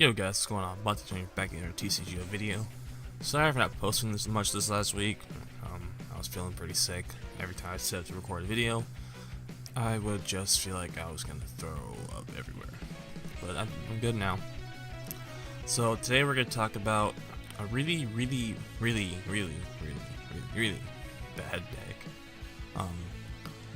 Yo guys, what's going on? Bunty joining back in our TCGO video. Sorry for not posting this much this last week. I was feeling pretty sick. Every time I set up to record a video, I would just feel like I was gonna throw up everywhere. But I'm good now. So today we're gonna talk about a really bad deck.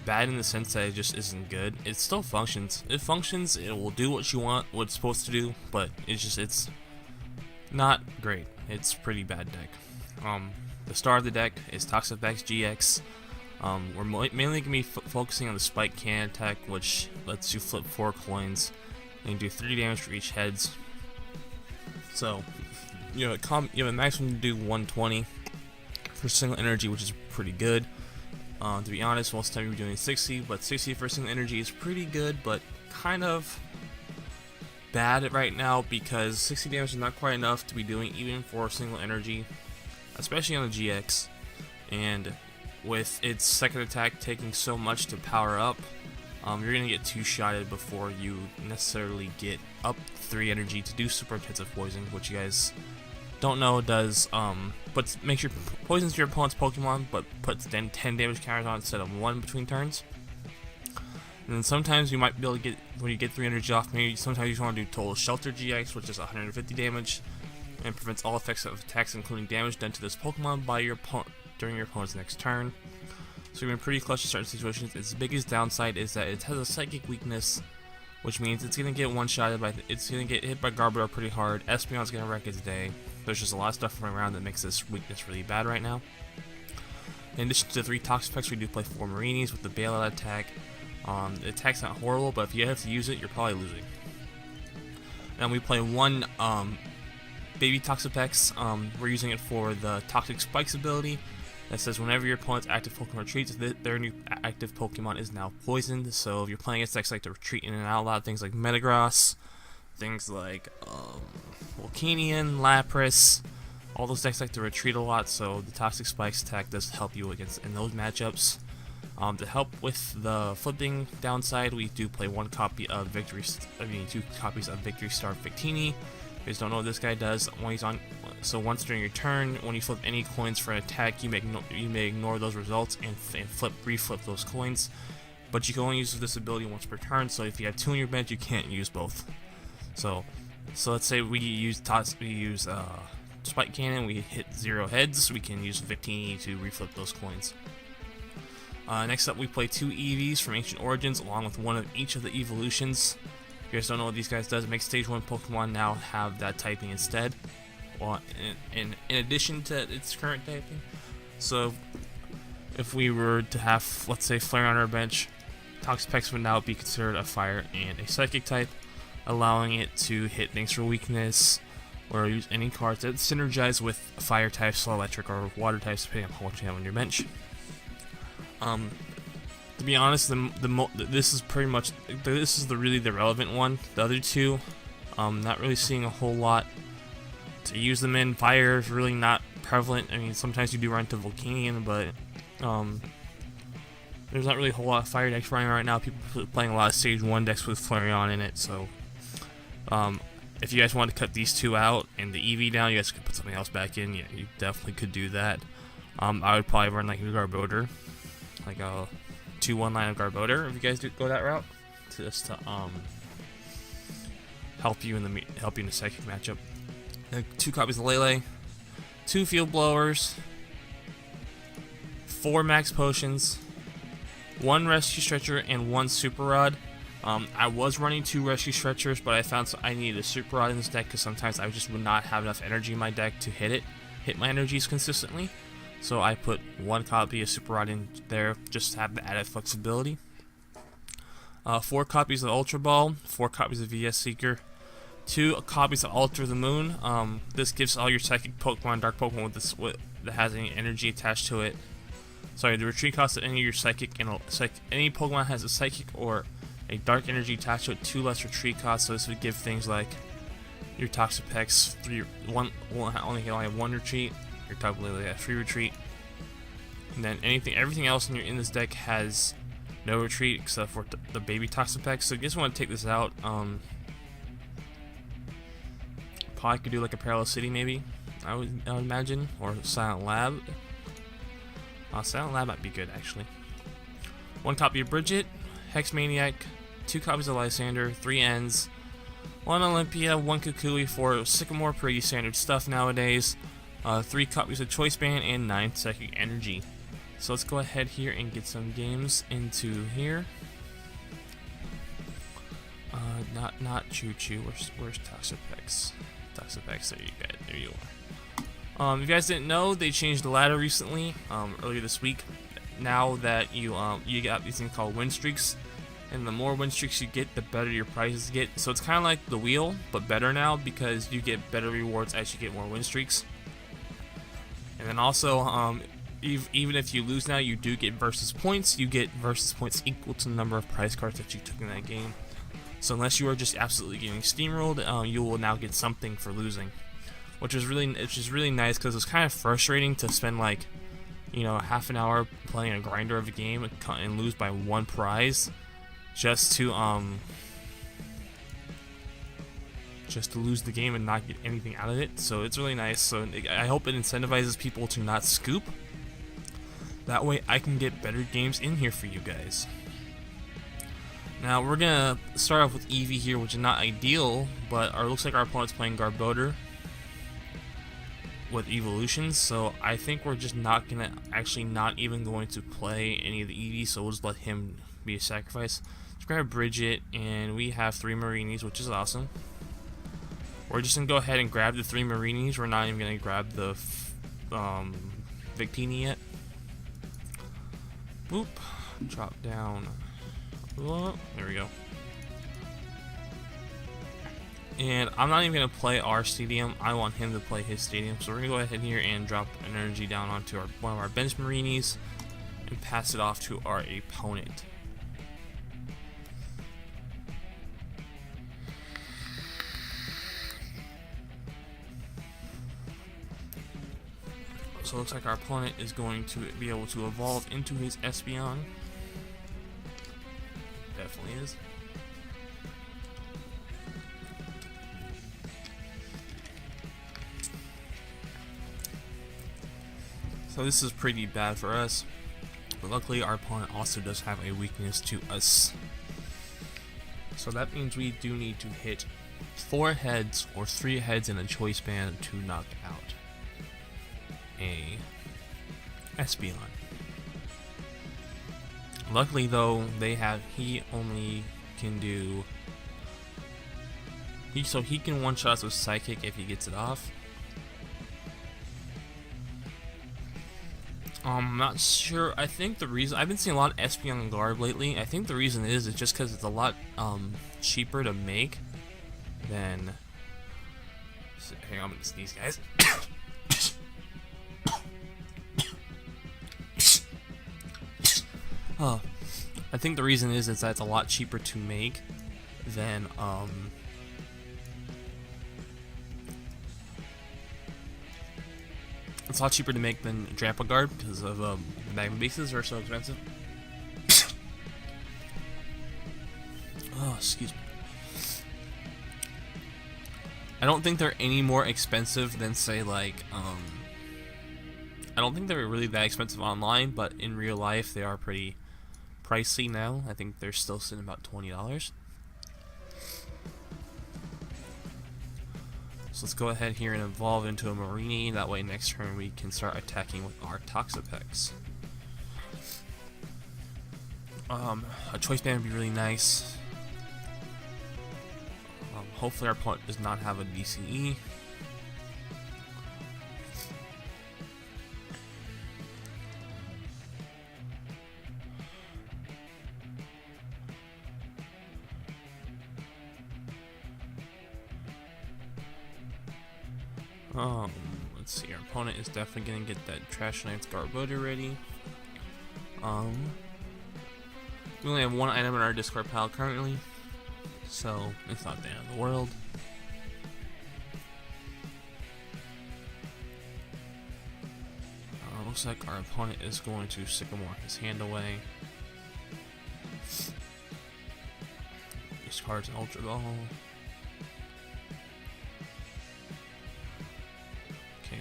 Bad in the sense that it just isn't good. It still functions. It functions. It will do what you want, what it's supposed to do, but it's not great. It's a pretty bad deck. The star of the deck is Toxapex GX. We're mainly gonna be focusing on the spike cannon attack, which lets you flip 4 coins and do 3 damage for each heads. So you have a maximum to do 120 for single energy, which is pretty good. To be honest, most of the time you're doing 60, but 60 for single energy is pretty good, but kind of bad right now because 60 damage is not quite enough to be doing even for single energy, especially on the GX. And with its second attack taking so much to power up, you're gonna get 2-shotted before you necessarily get up 3 energy to do super intensive poison, which you guys don't know does but makes your poisons your opponent's Pokemon, but puts then 10 damage counters on instead of 1 between turns. And then sometimes you might be able to get, when you get 3 energy off, maybe sometimes you just want to do Total Shelter GX, which is 150 damage and prevents all effects of attacks, including damage done to this Pokemon by your opponent during your opponent's next turn. So you're in pretty clutch in certain situations. Its biggest downside is that it has a psychic weakness, which means it's gonna get one-shotted by. It's gonna get hit by Garbodor pretty hard. Espeon's gonna wreck its day. There's just a lot of stuff running around that makes this weakness really bad right now. In addition to the 3 Toxapex, we do play 4 Marinis with the bailout attack. The attack's not horrible, but if you have to use it, you're probably losing. And we play 1 baby Toxapex. We're using it for the Toxic Spikes ability. That says whenever your opponent's active Pokemon retreats, their new active Pokemon is now poisoned. So if you're playing against decks like to retreat in and out a lot, things like Metagross, things like Volcanion, Lapras, all those decks like to retreat a lot, so the Toxic Spikes attack does help you against in those matchups. To help with the flipping downside, we do play 2 copies of Victory Star Victini. If you guys don't know what this guy does, when he's on, so once during your turn, when you flip any coins for an attack, you may ignore those results and reflip those coins. But you can only use this ability once per turn. So if you have 2 in your bench, you can't use both. So let's say we use Spike Cannon, we hit 0 heads, we can use Victini to reflip those coins. Next up, we play 2 EVs from Ancient Origins, along with 1 of each of the evolutions. If you guys don't know what these guys does, it makes Stage 1 Pokemon now have that typing instead, well, in addition to its current typing. So if we were to have, let's say, Flare on our bench, Toxapex would now be considered a Fire and a Psychic type, allowing it to hit things for weakness or use any cards that synergize with Fire types, Electric, or Water types, depending on what you have on your bench. To be honest, this is really the relevant one. The other 2, not really seeing a whole lot to use them in. Fire is really not prevalent. I mean, sometimes you do run into Volcanion, but there's not really a whole lot of Fire decks running right now. People playing a lot of Stage 1 decks with Flareon in it, so if you guys want to cut these 2 out and the EV down, you guys could put something else back in. Yeah, you definitely could do that. I would probably run like a Garbodor, like a 2-1 line of Garbodor if you guys do go that route, just to help you in the psychic matchup. 2 copies of Lele, 2 Field Blowers, 4 Max Potions, 1 Rescue Stretcher, and 1 Super Rod. I was running 2 Rescue Stretchers, but I found I needed a Super Rod in this deck because sometimes I just would not have enough energy in my deck to hit my energies consistently. So I put 1 copy of Super Rod in there just to have the added flexibility. 4 copies of Ultra Ball, 4 copies of VS Seeker, 2 copies of Alter the Moon. This gives all your Psychic Pokemon, Dark Pokemon that has any energy attached to it. Sorry, the retreat cost of any of your Psychic any Pokemon has a Psychic or a Dark energy attached to it, 2 less retreat costs. So this would give things like your Toxapex only have 1 retreat. Your Tapu Lele has 3 retreat, and then everything else in this deck has no retreat except for the baby Toxapex. So I just want to take this out. probably could do like a Parallel City maybe. I would imagine, or Silent Lab. Silent Lab might be good actually. 1 copy of Bridget, Hex Maniac, 2 copies of Lysander, 3 Ends, 1 Olympia, 1 Kukui for Sycamore, pretty standard stuff nowadays. 3 copies of Choice Band and 9 Psychic Energy. So let's go ahead here and get some games into here. Not Choo Choo. Where's Toxapex? Toxapex. There you are. If you guys didn't know, they changed the ladder recently. Earlier this week. Now that you got these things called win streaks, and the more win streaks you get, the better your prizes get. So it's kind of like the wheel, but better now because you get better rewards as you get more win streaks. And then also, even if you lose now, you do get versus points. You get versus points equal to the number of prize cards that you took in that game. So unless you are just absolutely getting steamrolled, you will now get something for losing, which is really nice because it's kind of frustrating to spend like, you know, half an hour playing a grinder of a game and lose by 1 prize just to lose the game and not get anything out of it. So it's really nice. So I hope it incentivizes people to not scoop. That way I can get better games in here for you guys. Now we're gonna start off with Eevee here, which is not ideal, but looks like our opponent's playing Garbodor with evolutions, so I think we're just not even going to play any of the Eevees, so we'll just let him be a sacrifice. Let's grab Bridget, and we have 3 Marinis, which is awesome. We're just gonna go ahead and grab the 3 Marinis. We're not even gonna grab the Victini yet. Boop. Drop down. Whoa, there we go. And I'm not even going to play our stadium. I want him to play his stadium. So we're going to go ahead here and drop an energy down onto one of our bench Marinis and pass it off to our opponent. So it looks like our opponent is going to be able to evolve into his Espeon. Definitely is. So this is pretty bad for us, but luckily our opponent also does have a weakness to us. So that means we do need to hit 4 heads or 3 heads in a Choice Band to knock out a Espeon. Luckily though, he only can do, so he can one-shot us with Psychic if he gets it off. I'm not sure. I think the reason, I've been seeing a lot of Espeon and Garb lately. I think the reason is just because it's a lot cheaper to make than, hang on, I'm gonna sneeze, guys. I think the reason is that it's a lot cheaper to make than it's a lot cheaper to make than Drampagard because of the magma bases are so expensive. Oh, excuse me. I don't think they're any more expensive than, say, like I don't think they're really that expensive online, but in real life they are pretty pricey now. I think they're still sitting about $20. So let's go ahead here and evolve into a Marini. That way next turn we can start attacking with our Toxapex. A Choice Band would be really nice. Hopefully our opponent does not have a DCE. Let's see, our opponent is definitely gonna get that Trash Knight's Garbodor ready. We only have 1 item in our discard pile currently, so it's not the end of the world. Looks like our opponent is going to Sycamore his hand away. Discards an Ultra Ball.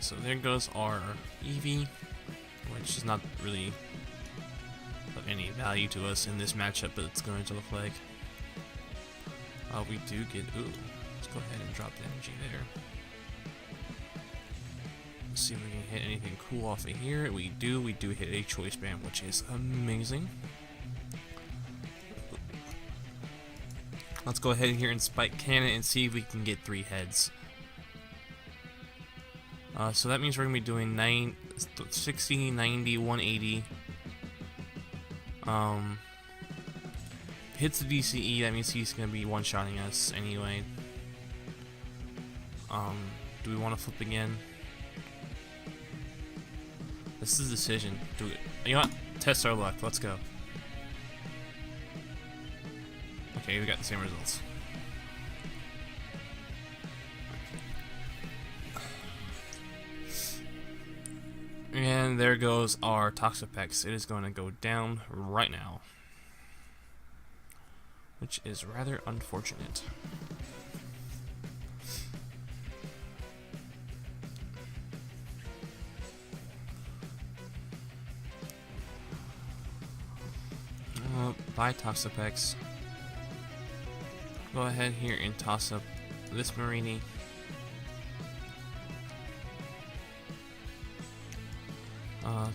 so there goes our Eevee, which is not really of any value to us in this matchup, but it's going to look like. We do get, let's go ahead and drop the energy there. Let's see if we can hit anything cool off of here. We do hit a choice band, which is amazing. Let's go ahead here and spike cannon and see if we can get 3 heads. So that means we're going to be doing 60, 90, 180. Hits the DCE, that means he's going to be one-shotting us anyway. Do we want to flip again? This is a decision. Do it. You know what? Test our luck. Let's go. Okay, we got the same results. And there goes our Toxapex. It is going to go down right now, which is rather unfortunate. Bye, Toxapex. Go ahead here and toss up this Marini.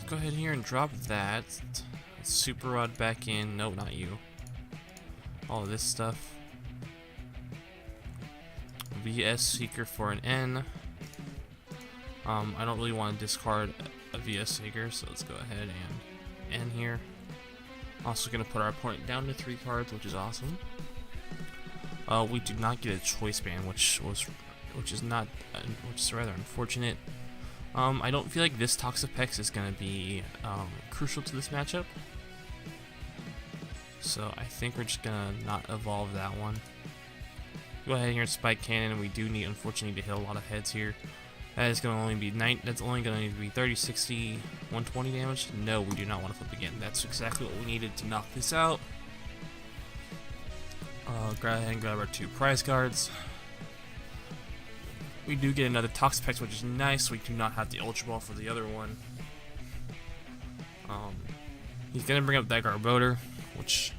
Go ahead here and drop that. Super Rod back in. No, not you. All of this stuff. VS Seeker for an N. I don't really want to discard a VS Seeker, so let's go ahead and N here. Also going to put our opponent down to 3 cards, which is awesome. We do not get a choice band, which is rather unfortunate. I don't feel like this Toxapex is going to be crucial to this matchup, so I think we're just going to not evolve that one. Go ahead here and spike cannon, and we do need, unfortunately, to hit a lot of heads here. That is going to only be that's only going to be 30, 60, 120 damage. No, we do not want to flip again. That's exactly what we needed to knock this out. Go ahead and grab our 2 prize cards. We do get another Toxapex, which is nice. We do not have the Ultra Ball for the other one. He's gonna bring up that Garbodor, which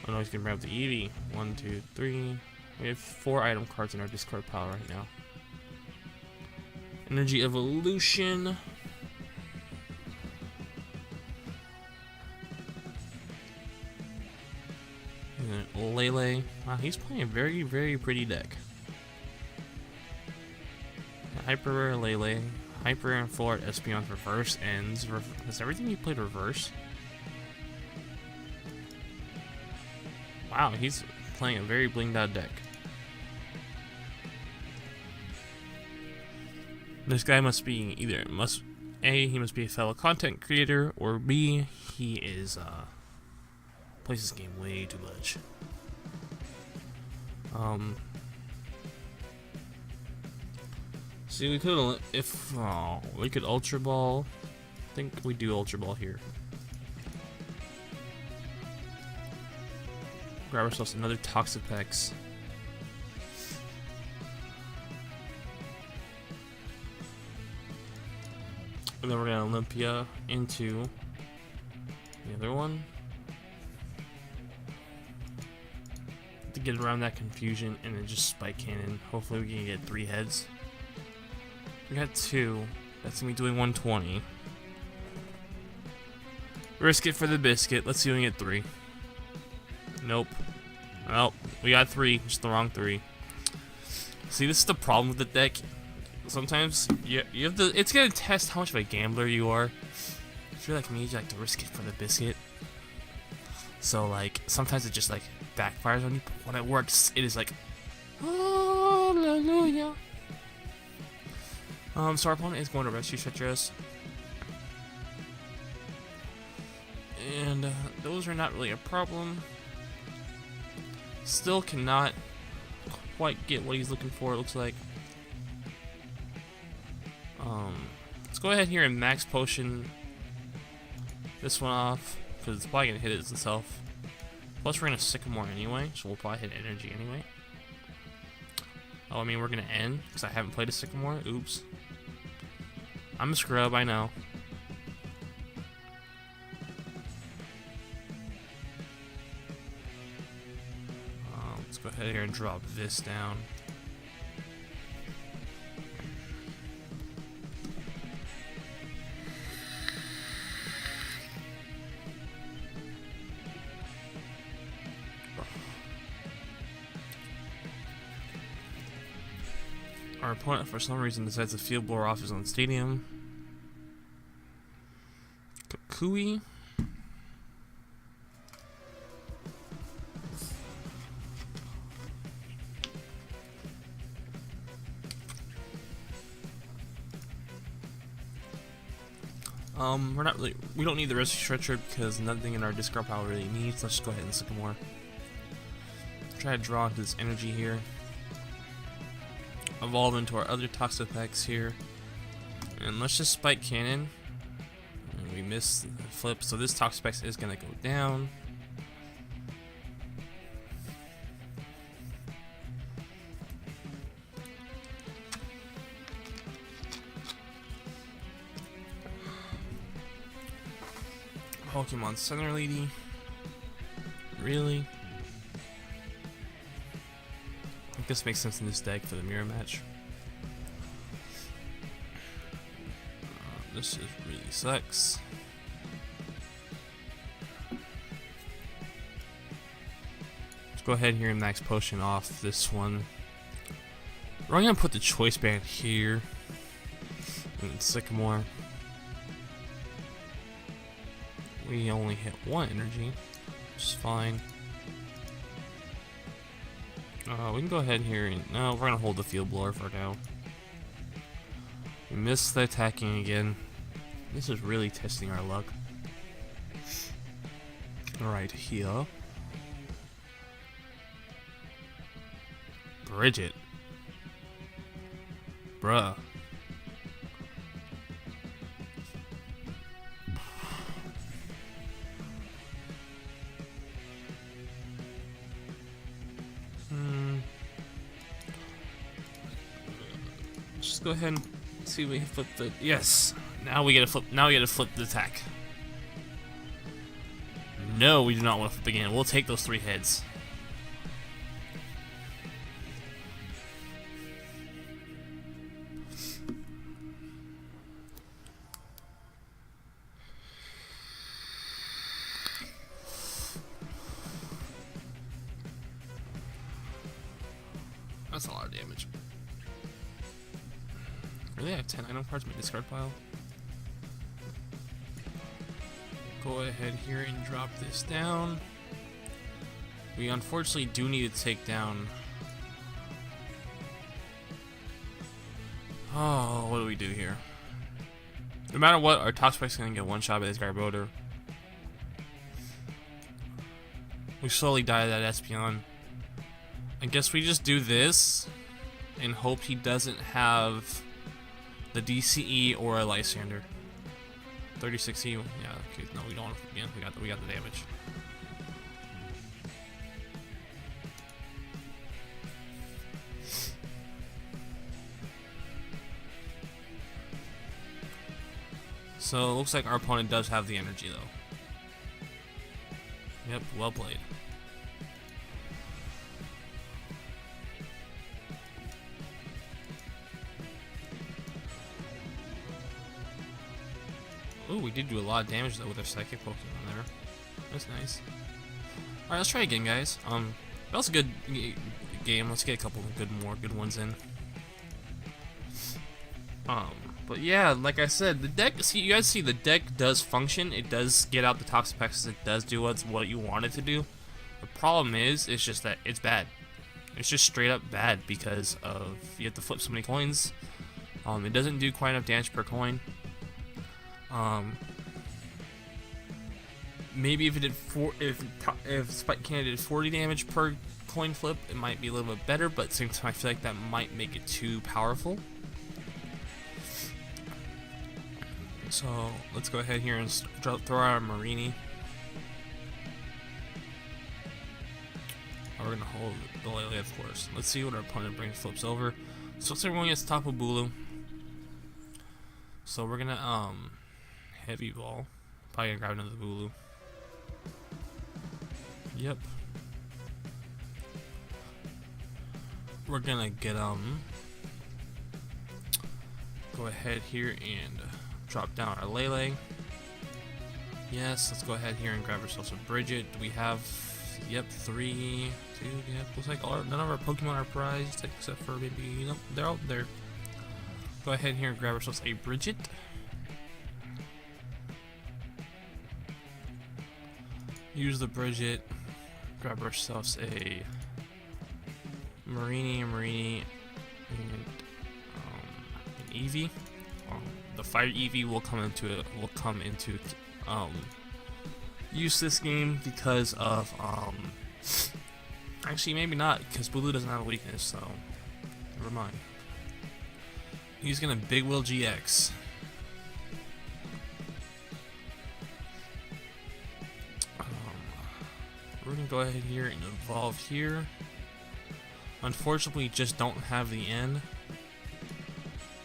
oh no, he's gonna bring up the Eevee. 1, 2, 3. We have 4 item cards in our discard pile right now. Energy Evolution. Lele. Wow, he's playing a very, very pretty deck. Hyper Rare Lele, Hyper Rare and Full Art Espeon reverse ends. Has everything he played reverse? Wow, he's playing a very blinged out deck. This guy must be either A, he must be a fellow content creator, or B, he is plays this game way too much. See, we could we could Ultra Ball. I think we do Ultra Ball here. Grab ourselves another Toxapex. And then we're gonna Olympia into the other one to get around that confusion, and then just spike cannon. Hopefully we can get 3 heads. We got 2. That's gonna be doing 120. Risk it for the biscuit. Let's see if we can get 3. Nope. Well, we got 3. Just the wrong 3. See, this is the problem with the deck. Sometimes you have to. It's gonna test how much of a gambler you are. If you're like me, you like to risk it for the biscuit. So like sometimes it just like backfires on you. But when it works, it is like hallelujah. So our opponent is going to rescue Cetras. And those are not really a problem. Still cannot quite get what he's looking for, it looks like. Let's go ahead here and max potion this one off, because it's probably going to hit it itself. Plus we're going to Sycamore anyway, so we'll probably hit energy anyway. Oh, I mean we're going to end, because I haven't played a Sycamore. Oops. I'm a scrub, I know. Let's go ahead here and drop this down. Our opponent, for some reason, decides to field blower off his own stadium. Kukui. We don't need the Rescue Stretcher because nothing in our discard pile really needs. Let's just go ahead and Sycamore. Try to draw into this energy here. Evolve into our other Toxapex here. And let's just Spike Cannon. And we missed the flip, so this Toxapex is gonna go down. Pokemon Center Lady. Really? I think this makes sense in this deck for the mirror match. This is really sucks. Let's go ahead here and max potion off this one. We're gonna put the choice band here. And Sycamore. We only hit one energy, which is fine. We can go ahead here and no, we're gonna hold the field blower for now. We missed the attacking again. This is really testing our luck. Right here. Bridget. Bruh. Just go ahead and see if we can flip the yes. Now we get to flip. Now we get to flip the attack. No, we do not want to flip again. We'll take those 3 heads. That's a lot of damage. Really, I have 10 item cards in my discard pile. Go ahead here and drop this down. We unfortunately do need to take down. Oh, what do we do here? No matter what, our Toxapex is gonna get one shot by this Garbodor. We slowly die to that Espeon. I guess we just do this and hope he doesn't have the DCE or a Lysander. 36E, yeah, okay, no, we don't want to, yeah, we got the damage. So it looks like our opponent does have the energy though. Yep, well played. Ooh, we did do a lot of damage though with our Psychic Pokemon there. That's nice. Alright, let's try again, guys. That was a good game. Let's get a couple of more good ones in. But yeah, like I said, the deck, see, you guys see the deck does function. It does get out the Toxapex. It does do what you want it to do. The problem is, it's just that it's bad. It's just straight up bad because of, you have to flip so many coins. It doesn't do quite enough damage per coin. Maybe if it did if Spike Cannon did 40 damage per coin flip, it might be a little bit better, but at the same time I feel like that might make it too powerful. So let's go ahead here and throw out our Marini. We're gonna hold the Lele, of course. Let's see what our opponent brings flips over. So looks like everyone gets Tapu Bulu. So we're gonna heavy ball. Probably gonna grab another Bulu. Yep. We're gonna get go ahead here and drop down our Lele. Yes, let's go ahead here and grab ourselves a Bridget. We have, yep, 3, 2, yep, looks like none of our Pokemon are prized, except for maybe, you know, they're out there. Go ahead here and grab ourselves a Bridget. Use the Bridget, grab ourselves a Marini, and an Eevee. The Fire Eevee will come into use this game because of actually maybe not, because Bulu doesn't have a weakness, so never mind. He's gonna Big Will GX. We're gonna go ahead here and evolve here. Unfortunately, we just don't have the N.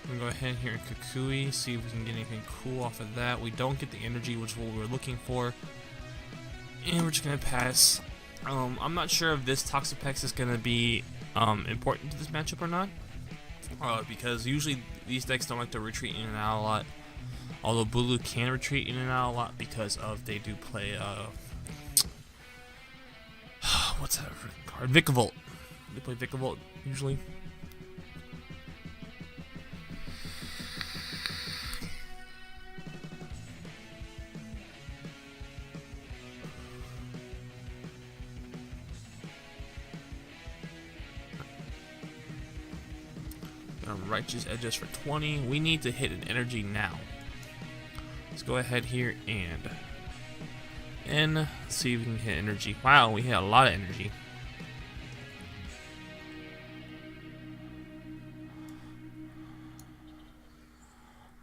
I'm gonna go ahead here and Kukui, see if we can get anything cool off of that. We don't get the energy, which is what we're looking for. And we're just gonna pass. I'm not sure if this Toxapex is gonna be important to this matchup or not. Because usually these decks don't like to retreat in and out a lot. Although Bulu can retreat in and out a lot because of they do play what's that freaking card? Vikavolt. They play Vikavolt usually. Righteous Edges for 20. We need to hit an energy now. Let's go ahead here and see if we can hit energy. Wow, we hit a lot of energy.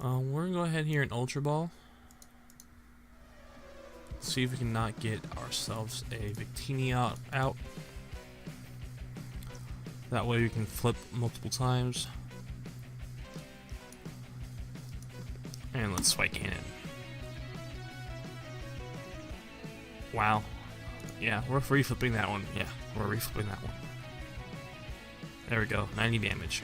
We're gonna go ahead here and Ultra Ball. See if we can not get ourselves a Victini out. That way we can flip multiple times. And let's Spike Cannon. Wow. Yeah, we're reflipping that one. Yeah, we're reflipping that one. There we go, 90 damage.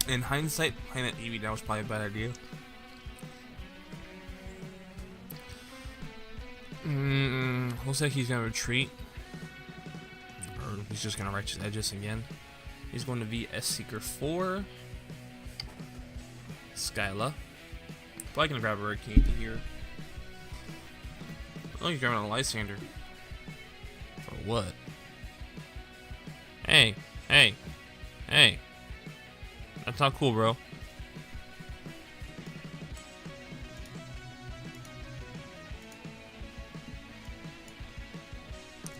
In hindsight, playing that Eevee down was probably a bad idea. Looks like he's gonna retreat. Or he's just gonna Righteous Edges again. He's going to VS Seeker 4. Skyla. Probably gonna grab a Hurricane here. Oh, you're grabbing a Lysander. For what? Hey, hey, hey. That's not cool, bro.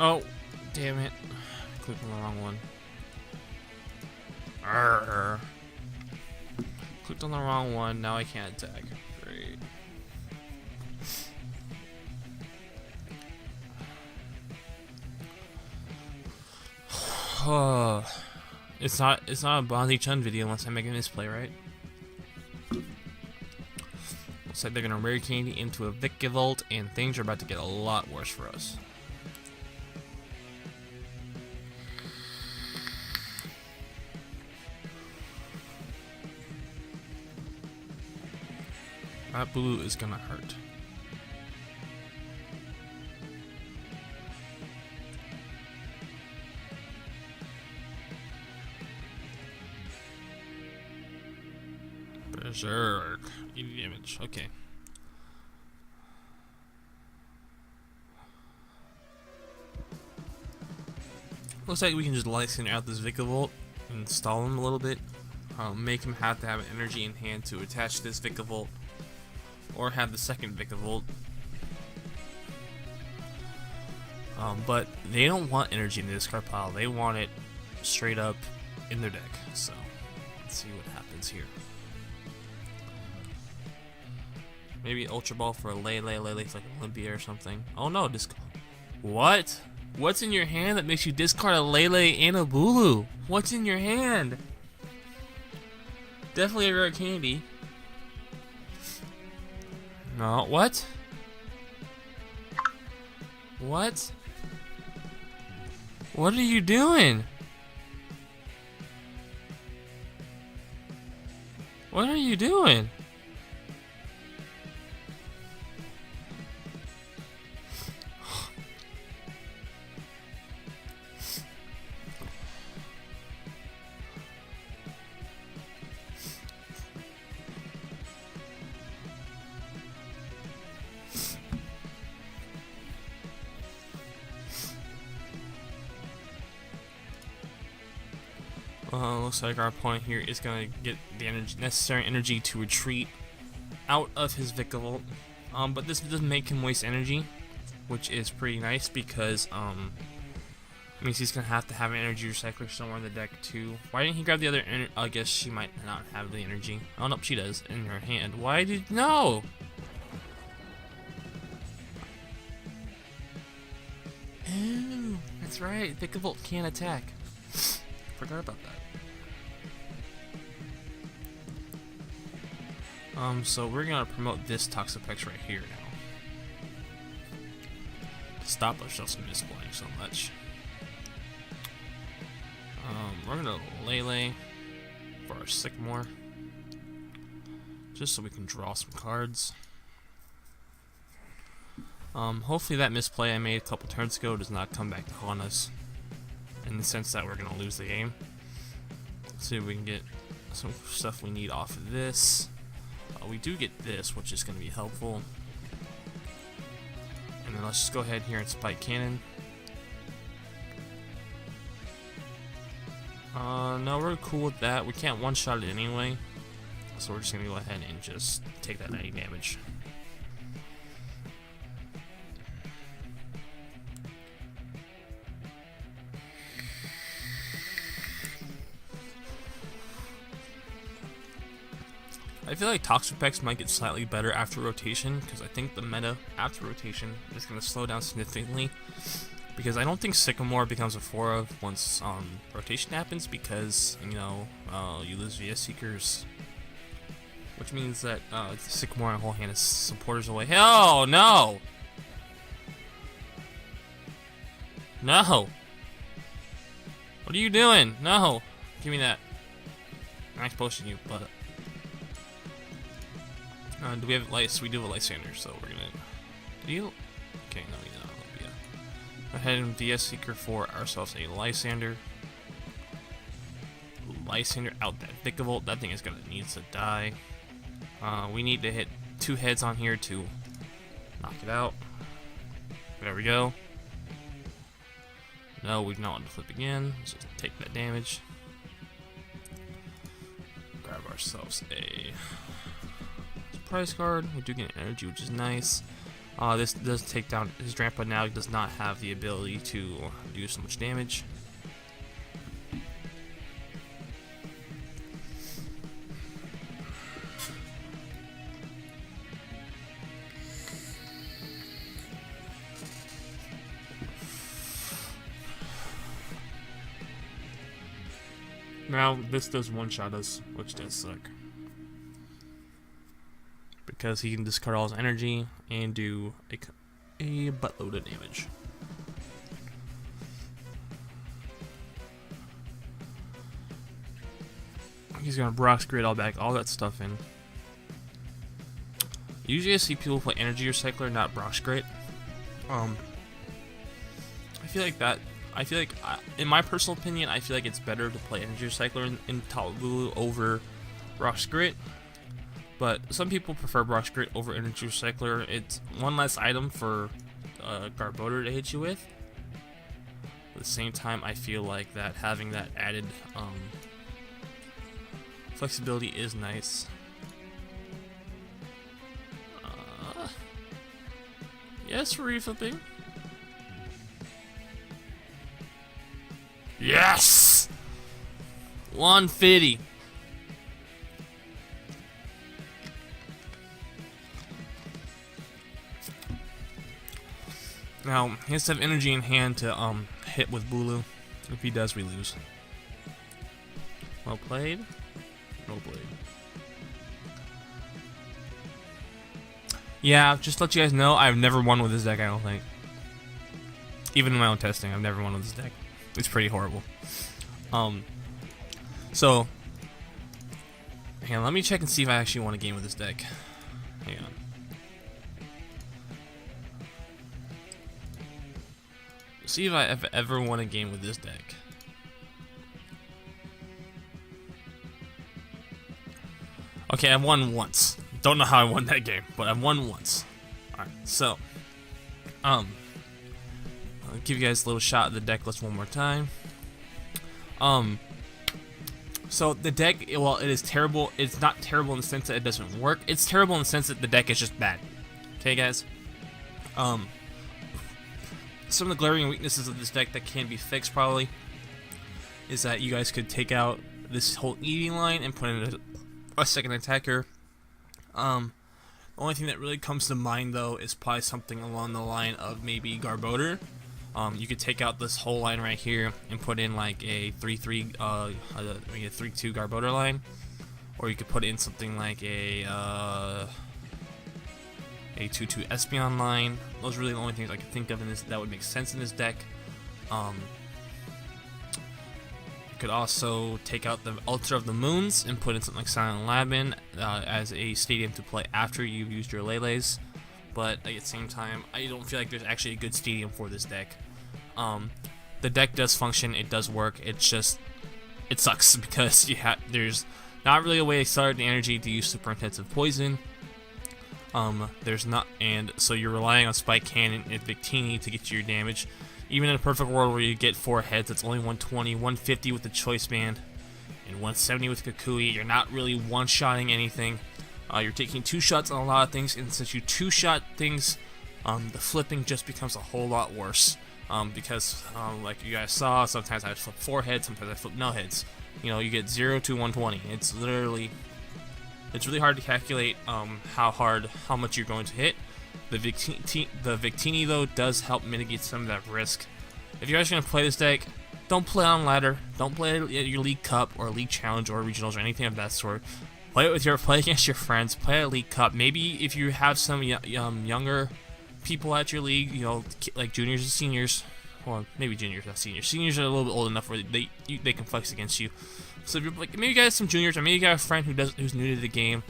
Oh, damn it. Clicked on the wrong one. Arrgh. Clicked on the wrong one, now I can't attack. Great. It's not a Bonzi Chun video unless I make a misplay, right? Looks like they're gonna Rare Candy into a Vikavolt, and things are about to get a lot worse for us. That Bulu is gonna hurt. Berserk. 80 damage. Okay. Looks like we can just Lysander out this Vikavolt and stall him a little bit. Make him have to have an energy in hand to attach this Vikavolt. Or have the second Vikavolt. But they don't want energy in the discard pile. They want it straight up in their deck. So, let's see what happens here. Maybe Ultra Ball for a Lele like Olympia or something. Oh no, what? What's in your hand that makes you discard a Lele and a Bulu? What's in your hand? Definitely a rare candy. No, what? What? What are you doing? What are you doing? Looks like our opponent here is gonna get the necessary energy to retreat out of his Vikavolt. But this doesn't make him waste energy, which is pretty nice because means he's gonna have to have an energy recycler somewhere in the deck too. Why didn't he grab the other? I guess she might not have the energy. Oh no, she does in her hand. Why did no? Oh, that's right. Vikavolt can't attack. Forgot about that. So we're gonna promote this Toxapex right here now. To stop ourselves from misplaying so much. We're gonna Lele for our Sycamore. Just so we can draw some cards. Hopefully that misplay I made a couple turns ago does not come back to haunt us. In the sense that we're gonna lose the game. Let's see if we can get some stuff we need off of this. We do get this, which is going to be helpful. And then let's just go ahead here and Spike Cannon. No, we're cool with that. We can't one-shot it anyway. So we're just going to go ahead and just take that 90 damage. I feel like Toxapex might get slightly better after rotation, because I think the meta after rotation is going to slow down significantly. Because I don't think Sycamore becomes a 4-of once rotation happens, because, you know, you lose VS Seekers. Which means that Sycamore and whole hand is supporters away. Hell no! No! What are you doing? No! Give me that. Max potion, you butt. Do we have lights? We do have a Lysander, so we're gonna. Do you? Okay, no, we don't. Yeah. Go ahead and VS Seeker for ourselves a Lysander. Lysander out that Vikavolt. That thing is gonna need to die. We need to hit 2 heads on here to knock it out. There we go. No, we do not want to flip again. Let's just take that damage. Grab ourselves a prize card. We do get energy, which is nice. This does take down his Drampa now. He does not have the ability to do so much damage. Now this does one-shot us, which does suck. Because he can discard all his energy and do a buttload of damage. He's gonna Brock's Grid all back all that stuff in. Usually I see people play Energy Recycler, not Brock's Grid. I feel like in my personal opinion, I feel like it's better to play Energy Recycler in Top Blue over Brock's Grid. But some people prefer Brock's Grit over Energy Recycler. It's one less item for Garbodor to hit you with. At the same time, I feel like that having that added flexibility is nice. Yes, reflipping. Yes! 150. Now, he has to have energy in hand to hit with Bulu. If he does, we lose. Well played. Well played. Yeah, just to let you guys know, I've never won with this deck, I don't think. Even in my own testing, I've never won with this deck. It's pretty horrible. So, hang on, let me check and see if I actually won a game with this deck. Hang on. See if I've ever won a game with this deck. Okay, I've won once. Don't know how I won that game, but I've won once. Alright, so I'll give you guys a little shot of the deck list one more time. So the deck, well, it is terrible. It's not terrible in the sense that it doesn't work. It's terrible in the sense that the deck is just bad. Okay, guys? Some of the glaring weaknesses of this deck that can be fixed probably is that you guys could take out this whole eating line and put in a second attacker. The only thing that really comes to mind though is probably something along the line of maybe Garbodor. You could take out this whole line right here and put in like a 3-3, a 3-2 Garbodor line, or you could put in something like a 2-2 Espeon line. Those are really the only things I can think of in this that would make sense in this deck. You could also take out the Ultra of the Moons and put in something like Silent Labin as a stadium to play after you've used your Lele's. But at the same time, I don't feel like there's actually a good stadium for this deck. The deck does function, it does work, it's just, it sucks because there's not really a way to accelerate the energy to use super intensive poison. There's not, and so you're relying on Spike Cannon and Victini to get you your damage. Even in a perfect world where you get 4 heads, it's only 120, 150 with the Choice Band, and 170 with Kukui. You're not really one-shotting anything. You're taking 2 shots on a lot of things, and since you 2-shot things, the flipping just becomes a whole lot worse. Because, like you guys saw, sometimes I flip 4 heads, sometimes I flip no heads. You know, you get 0 to 120. It's really hard to calculate how much you're going to hit. The Victini though does help mitigate some of that risk. If you guys are gonna play this deck, don't play on ladder. Don't play at your League Cup or League Challenge or regionals or anything of that sort. Play against your friends. Play at League Cup. Maybe if you have some younger people at your league, you know, like juniors and seniors. Well, maybe juniors, not seniors. Seniors are a little bit old enough where they can flex against you. So if you're like, maybe you got some juniors, or maybe you got a friend who's new to the game,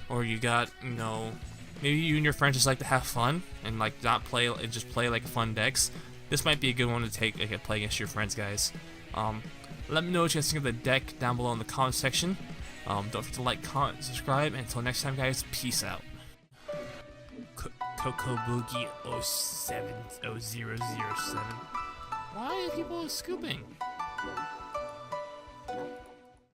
or you got, you know, maybe you and your friends just like to have fun and like not play and just play like fun decks. This might be a good one to take play against your friends, guys. Let me know what you guys think of the deck down below in the comment section. Don't forget to like, comment, and subscribe. Until next time, guys, peace out. Coco Boogie 07007. Why are people scooping?